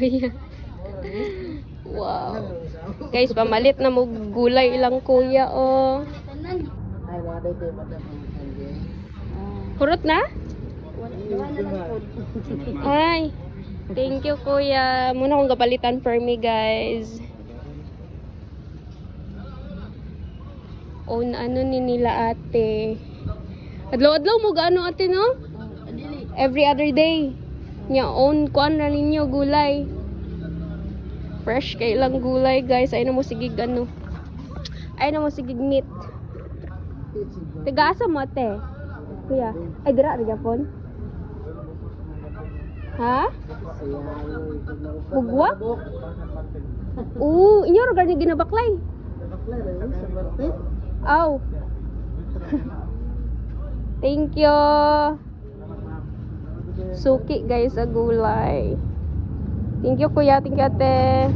kuya. Wow. Guys, pamalit na mo gulay ilang kuya, oh. Ay, mga dito ba na Hurot na? wala na lang po. Ay. Thank you, kuya. Muna kong gapalitan for me, guys. Own ano ni nila ate. Adlaw-adlaw mo gaano ate, no? Every other day. Nya own kuan na ninyo gulay. Fresh kay lang gulay, guys. Ay na mo sigig ano. Ay na mo sigig meat. Tigaasa mo ate. Kuya. Ay dira ra Japon. Ha? Bugwak? Inyo ra gani ginabaklay. Aw. Thank you. Suki guys sa gulay. Thank you kuya, thank you ate.